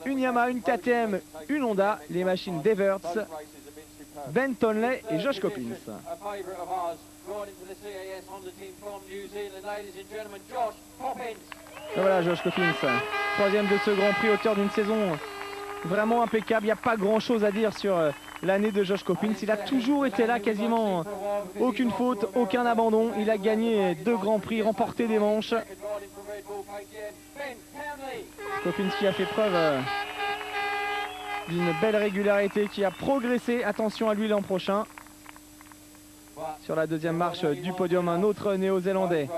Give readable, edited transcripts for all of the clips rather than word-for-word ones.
Une Yamaha, une KTM, une Honda, les machines d'Everts, Ben Tonley et Josh Coppins. Et voilà Josh Coppins, troisième de ce Grand Prix, auteur d'une saison vraiment impeccable. Il n'y a pas grand chose à dire sur l'année de Josh Coppins. Il a toujours été là, quasiment aucune faute, aucun abandon. Il a gagné 2 Grands Prix, remporté des manches. Coppins qui a fait preuve d'une belle régularité, qui a progressé. Attention à lui l'an prochain. Sur la deuxième marche du podium, un autre néo-zélandais.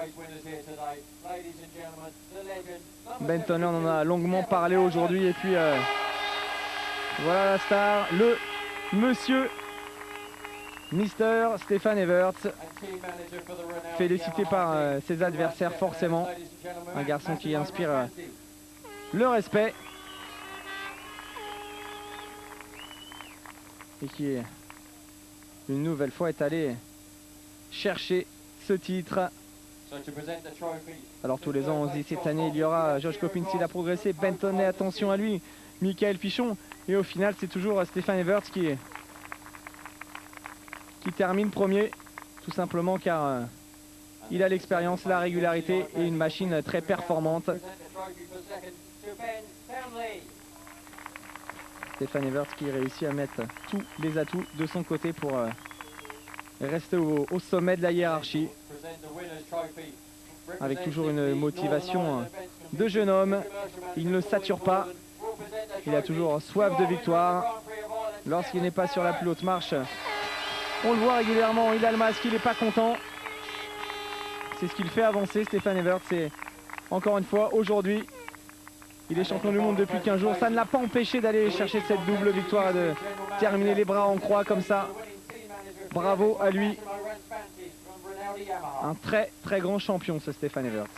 Ben Tonley, on en a longuement parlé aujourd'hui. Et puis voilà la star, le monsieur Mister Stefan Everts, félicité par ses adversaires forcément. Un garçon qui inspire le respect. Et qui une nouvelle fois est allé chercher ce titre. Alors tous les ans on se dit cette année il y aura Josh Coppins, il a progressé, Ben Tonley, attention à lui, Michael Pichon, et au final c'est toujours Stefan Everts qui termine premier, tout simplement car il a l'expérience, la régularité et une machine très performante. Stefan Everts qui réussit à mettre tous les atouts de son côté pour rester au sommet de la hiérarchie, avec toujours une motivation de jeune homme. Il ne sature pas, il a toujours soif de victoire. Lorsqu'il n'est pas sur la plus haute marche, on le voit régulièrement, il a le masque, il n'est pas content. C'est ce qu'il fait avancer Stefan Everts. Et encore une fois, aujourd'hui, il est champion du monde depuis 15 jours. Ça ne l'a pas empêché d'aller chercher cette double victoire et de terminer les bras en croix comme ça. Bravo à lui. Un très très grand champion ce Stefan Everts.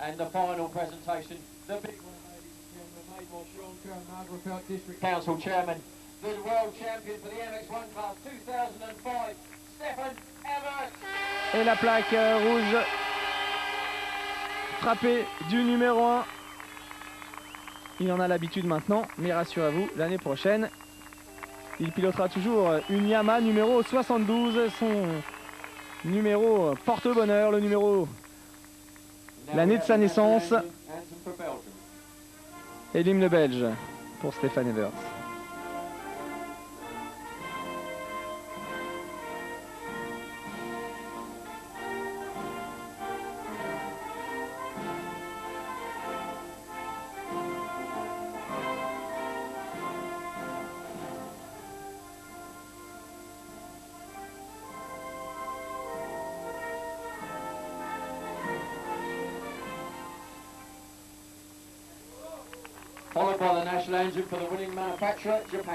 And the final presentation, the big one, ladies and gentlemen, made by Sean Curran, Margaret District Council Chairman, the world champion for the MX1 class 2005, Stefan Everts. Et la plaque rouge frappée du numéro 1. Il en a l'habitude maintenant, mais rassurez-vous, l'année prochaine, il pilotera toujours une Yamaha numéro 72, son numéro porte-bonheur, le numéro, l'année de sa naissance, et l'hymne belge pour Stefan Everts.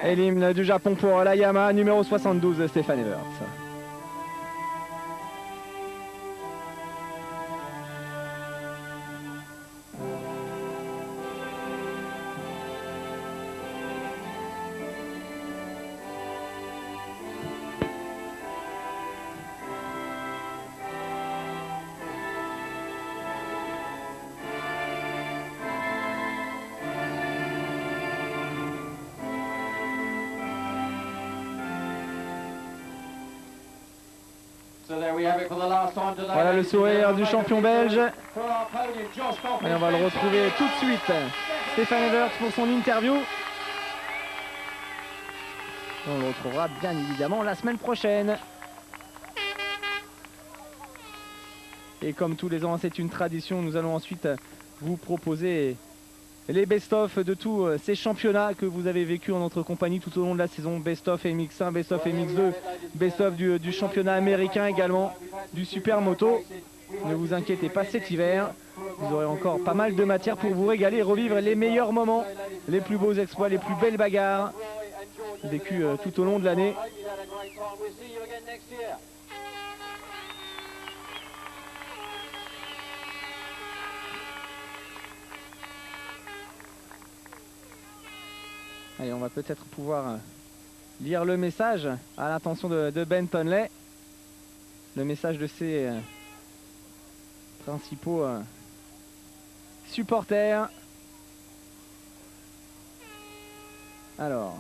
Et l'hymne du Japon pour la Yamaha numéro 72, Stefan Everts. Voilà le sourire du champion belge. Et on va le retrouver tout de suite, Stefan Everts, pour son interview. On le retrouvera bien évidemment la semaine prochaine. Et comme tous les ans, c'est une tradition, nous allons ensuite vous proposer les best-of de tous ces championnats que vous avez vécu en notre compagnie tout au long de la saison. Best-of MX1, Best-of MX2, Best-of du championnat américain également, du Supermoto. Ne vous inquiétez pas, cet hiver, vous aurez encore pas mal de matière pour vous régaler et revivre les meilleurs moments, les plus beaux exploits, les plus belles bagarres vécues tout au long de l'année. Allez, on va peut-être pouvoir lire le message à l'intention de Ben Tonley. Le message de ses principaux supporters. Alors.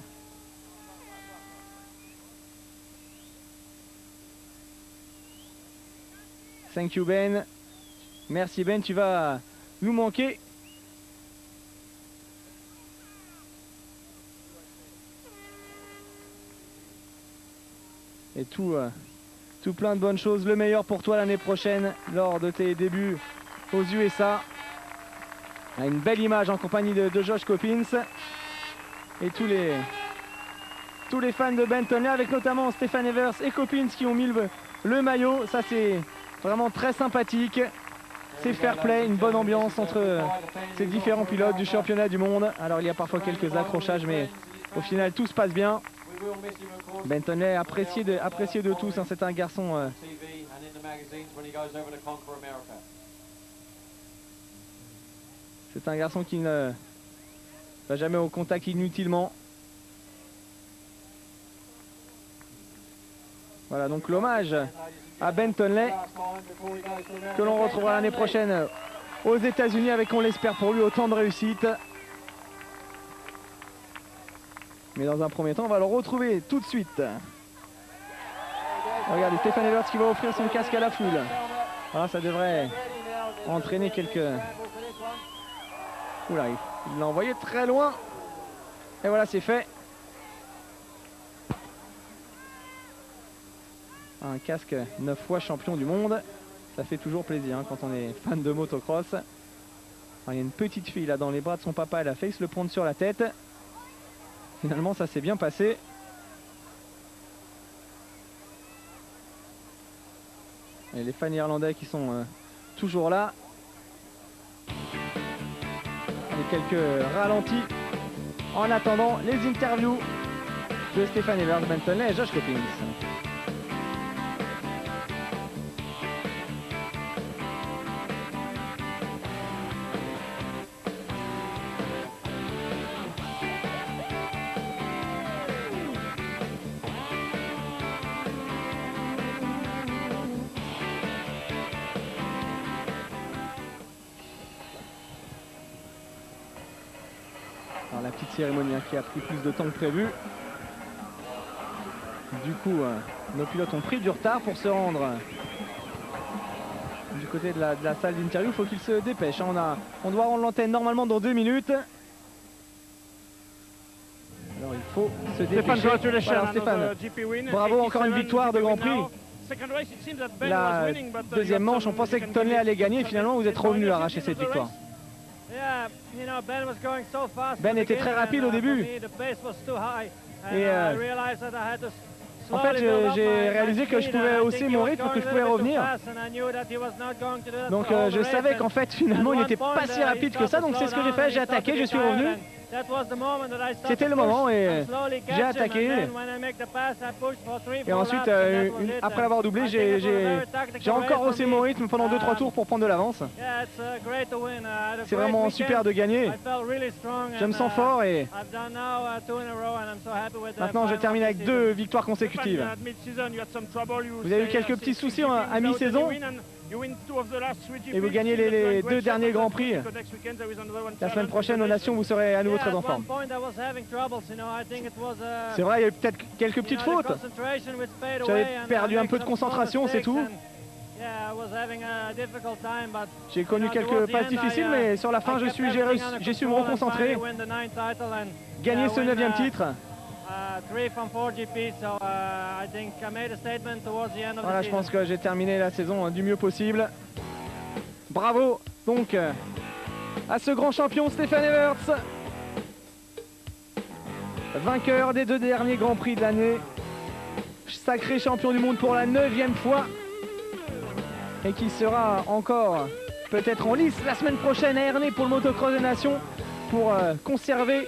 Thank you Ben. Merci Ben, tu vas nous manquer. Et tout plein de bonnes choses. Le meilleur pour toi l'année prochaine lors de tes débuts aux USA. Une belle image en compagnie de Josh Coppins. Et tous les fans de Benton, avec notamment Stephan Evers et Coppins qui ont mis le maillot. Ça c'est vraiment très sympathique. C'est fair play, une bonne ambiance entre ces différents pilotes du championnat du monde. Alors il y a parfois quelques accrochages, mais au final tout se passe bien. Benton est apprécié de tous, hein. C'est un garçon qui ne va jamais au contact inutilement. Voilà donc l'hommage à Ben Tonley que l'on retrouvera l'année prochaine aux États-Unis avec, on l'espère pour lui, autant de réussite. Mais dans un premier temps, on va le retrouver tout de suite. Regardez, Stephan Evers qui va offrir son casque à la foule. Voilà, ça devrait entraîner quelques... Oula, il l'a envoyé très loin. Et voilà, c'est fait. Un casque 9 fois champion du monde. Ça fait toujours plaisir hein, quand on est fan de motocross. Alors, il y a une petite fille là dans les bras de son papa, elle a failli se le prendre sur la tête. Finalement, ça s'est bien passé. Et les fans irlandais qui sont toujours là. Et quelques ralentis en attendant les interviews de Stephan Evers, Ben Tonley et Josh Coppins. La petite cérémonie qui a pris plus de temps que prévu. Du coup, nos pilotes ont pris du retard pour se rendre du côté de la salle d'interview. Il faut qu'ils se dépêchent. On doit rendre l'antenne normalement dans 2 minutes. Alors il faut se dépêcher. Voilà, Stéphane, bravo, encore une victoire de Grand Prix. La deuxième manche, on pensait que Tonley allait gagner. Finalement, vous êtes revenu arracher cette victoire. Ben était très rapide au début. Et en fait, j'ai réalisé que je pouvais hausser mon rythme, que je pouvais revenir. Donc je savais qu'en fait, finalement, il n'était pas si rapide que ça. Donc c'est ce que j'ai fait, j'ai attaqué, je suis revenu. C'était le moment et j'ai attaqué. Et ensuite, après l'avoir doublé, j'ai encore haussé mon rythme pendant 2-3 tours pour prendre de l'avance. C'est vraiment super de gagner. Je me sens fort et maintenant je termine avec 2 victoires consécutives. Vous avez eu quelques petits soucis à mi-saison et vous gagnez les 2 derniers Grands Prix. La semaine prochaine aux Nations, vous serez à nouveau très en forme. C'est vrai, il y a eu peut-être quelques petites fautes. J'avais perdu un peu de concentration, c'est tout. J'ai connu quelques passes difficiles, mais sur la fin, j'ai su me reconcentrer. Gagner ce 9e titre. Voilà, je pense que j'ai terminé la saison du mieux possible. Bravo donc à ce grand champion Stephan Evers, vainqueur des 2 derniers Grands Prix de l'année, sacré champion du monde pour la 9e fois et qui sera encore peut-être en lice la semaine prochaine à Ernée pour le motocross des nations pour conserver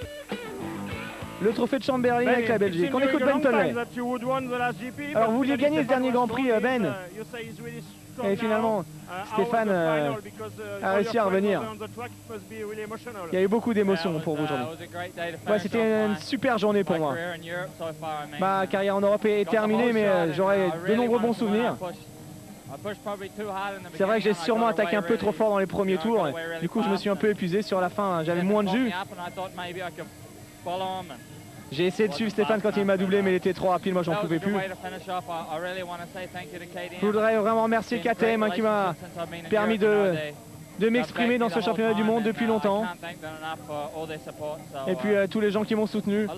le trophée de Chamberlain avec la Belgique. On écoute Ben Tonley. Alors vous vouliez gagner ce dernier Grand Prix, Ben, et finalement Stéphane a réussi à revenir. Il y a eu beaucoup d'émotions pour vous aujourd'hui. Ouais, c'était une super journée pour moi. Ma carrière en Europe est terminée, mais j'aurai de nombreux bons souvenirs. C'est vrai que j'ai sûrement attaqué un peu trop fort dans les premiers tours. Du coup, je me suis un peu épuisé sur la fin. J'avais moins de jus. J'ai essayé de suivre Stéphane quand il m'a doublé, mais il était trop rapide. Moi, j'en pouvais plus. Je voudrais vraiment remercier KTM qui m'a permis de m'exprimer dans ce championnat du monde depuis longtemps. Et puis tous les gens qui m'ont soutenu.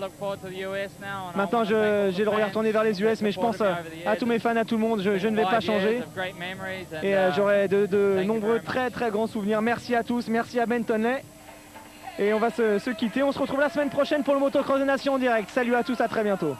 Maintenant, j'ai le regard tourné vers les US, mais je pense à tous mes fans, à tout le monde. Je ne vais pas changer. Et j'aurai de nombreux très grands souvenirs. Merci à tous, merci à Ben Tonley. Et on va se quitter. On se retrouve la semaine prochaine pour le Motocross des Nations en direct. Salut à tous, à très bientôt.